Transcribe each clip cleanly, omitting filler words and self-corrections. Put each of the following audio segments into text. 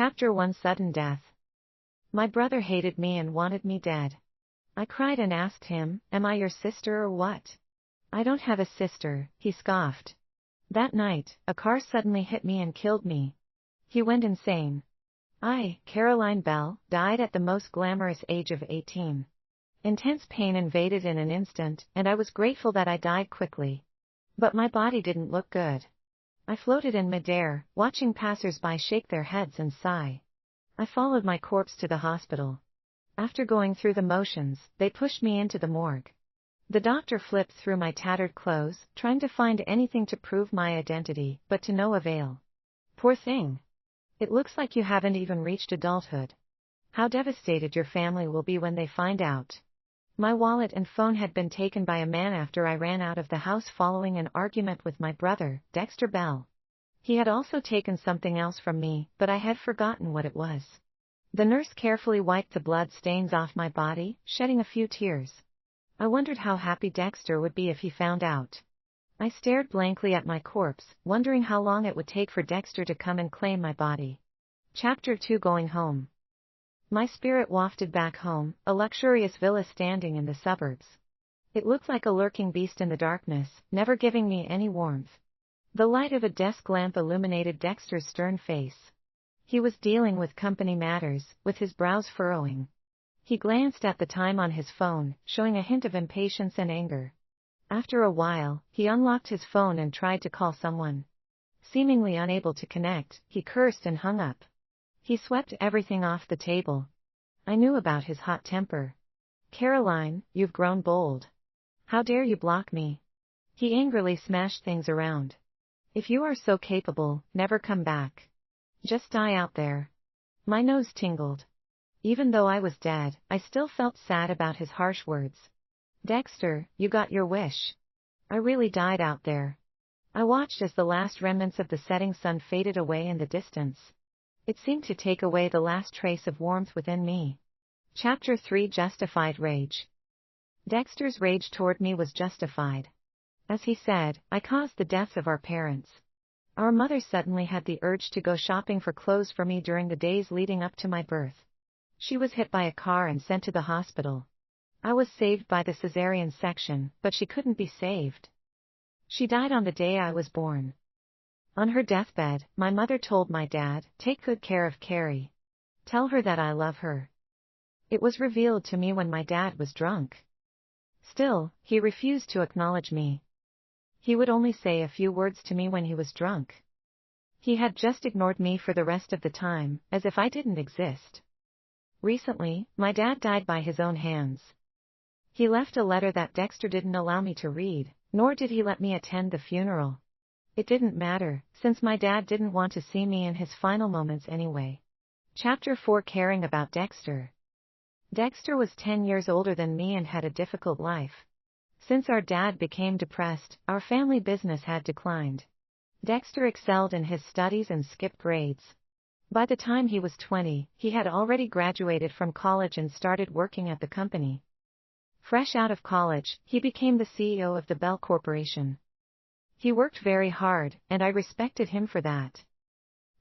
Chapter 1 Sudden Death. My brother hated me and wanted me dead. I cried and asked him, "Am I your sister or what?" "I don't have a sister," he scoffed. That night, a car suddenly hit me and killed me. He went insane. I, Caroline Bell, died at the most glamorous age of 18. Intense pain invaded in an instant, and I was grateful that I died quickly. But my body didn't look good. I floated in midair, watching passers-by shake their heads and sigh. I followed my corpse to the hospital. After going through the motions, they pushed me into the morgue. The doctor flipped through my tattered clothes, trying to find anything to prove my identity, but to no avail. "Poor thing. It looks like you haven't even reached adulthood. How devastated your family will be when they find out." My wallet and phone had been taken by a man after I ran out of the house following an argument with my brother, Dexter Bell. He had also taken something else from me, but I had forgotten what it was. The nurse carefully wiped the blood stains off my body, shedding a few tears. I wondered how happy Dexter would be if he found out. I stared blankly at my corpse, wondering how long it would take for Dexter to come and claim my body. Chapter 2 Going Home. My spirit wafted back home, a luxurious villa standing in the suburbs. It looked like a lurking beast in the darkness, never giving me any warmth. The light of a desk lamp illuminated Dexter's stern face. He was dealing with company matters, with his brows furrowing. He glanced at the time on his phone, showing a hint of impatience and anger. After a while, he unlocked his phone and tried to call someone. Seemingly unable to connect, he cursed and hung up. He swept everything off the table. I knew about his hot temper. "Caroline, you've grown bold. How dare you block me?" He angrily smashed things around. "If you are so capable, never come back. Just die out there." My nose tingled. Even though I was dead, I still felt sad about his harsh words. "Dexter, you got your wish. I really died out there." I watched as the last remnants of the setting sun faded away in the distance. It seemed to take away the last trace of warmth within me. Chapter 3 Justified Rage. Dexter's rage toward me was justified. As he said, I caused the deaths of our parents. Our mother suddenly had the urge to go shopping for clothes for me during the days leading up to my birth. She was hit by a car and sent to the hospital. I was saved by the cesarean section, but she couldn't be saved. She died on the day I was born. On her deathbed, my mother told my dad, "Take good care of Carrie. Tell her that I love her." It was revealed to me when my dad was drunk. Still, he refused to acknowledge me. He would only say a few words to me when he was drunk. He had just ignored me for the rest of the time, as if I didn't exist. Recently, my dad died by his own hands. He left a letter that Dexter didn't allow me to read, nor did he let me attend the funeral. It didn't matter, since my dad didn't want to see me in his final moments anyway. Chapter 4 Caring about Dexter. Dexter was 10 years older than me and had a difficult life. Since our dad became depressed, our family business had declined. Dexter excelled in his studies and skipped grades. By the time he was 20, he had already graduated from college and started working at the company. Fresh out of college, he became the CEO of the Bell Corporation. He worked very hard, and I respected him for that.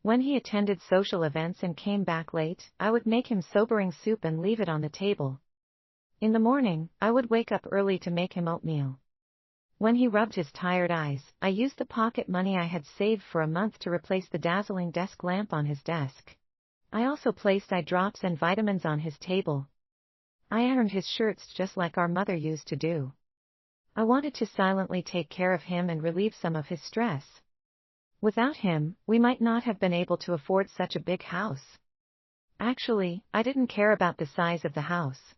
When he attended social events and came back late, I would make him sobering soup and leave it on the table. In the morning, I would wake up early to make him oatmeal. When he rubbed his tired eyes, I used the pocket money I had saved for a month to replace the dazzling desk lamp on his desk. I also placed eye drops and vitamins on his table. I ironed his shirts just like our mother used to do. I wanted to silently take care of him and relieve some of his stress. Without him, we might not have been able to afford such a big house. Actually, I didn't care about the size of the house.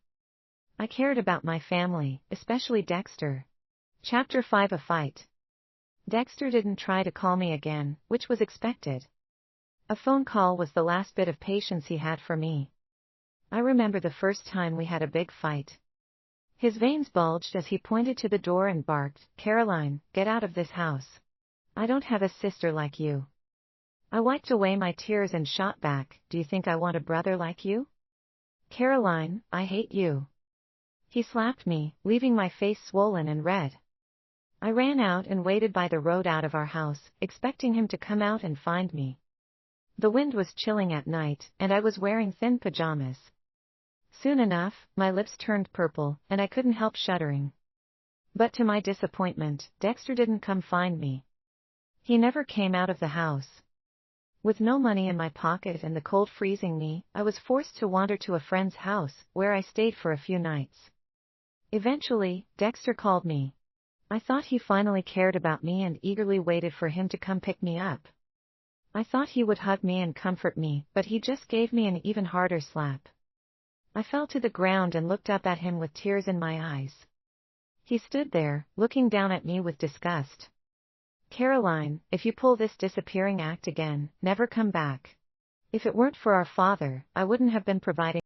I cared about my family, especially Dexter. Chapter 5 A Fight. Dexter didn't try to call me again, which was expected. A phone call was the last bit of patience he had for me. I remember the first time we had a big fight. His veins bulged as he pointed to the door and barked, "Caroline, get out of this house. I don't have a sister like you." I wiped away my tears and shot back, "Do you think I want a brother like you? Caroline, I hate you." He slapped me, leaving my face swollen and red. I ran out and waited by the road out of our house, expecting him to come out and find me. The wind was chilling at night, and I was wearing thin pajamas. Soon enough, my lips turned purple, and I couldn't help shuddering. But to my disappointment, Dexter didn't come find me. He never came out of the house. With no money in my pocket and the cold freezing me, I was forced to wander to a friend's house, where I stayed for a few nights. Eventually, Dexter called me. I thought he finally cared about me and eagerly waited for him to come pick me up. I thought he would hug me and comfort me, but he just gave me an even harder slap. I fell to the ground and looked up at him with tears in my eyes. He stood there, looking down at me with disgust. "Caroline, if you pull this disappearing act again, never come back. If it weren't for our father, I wouldn't have been providing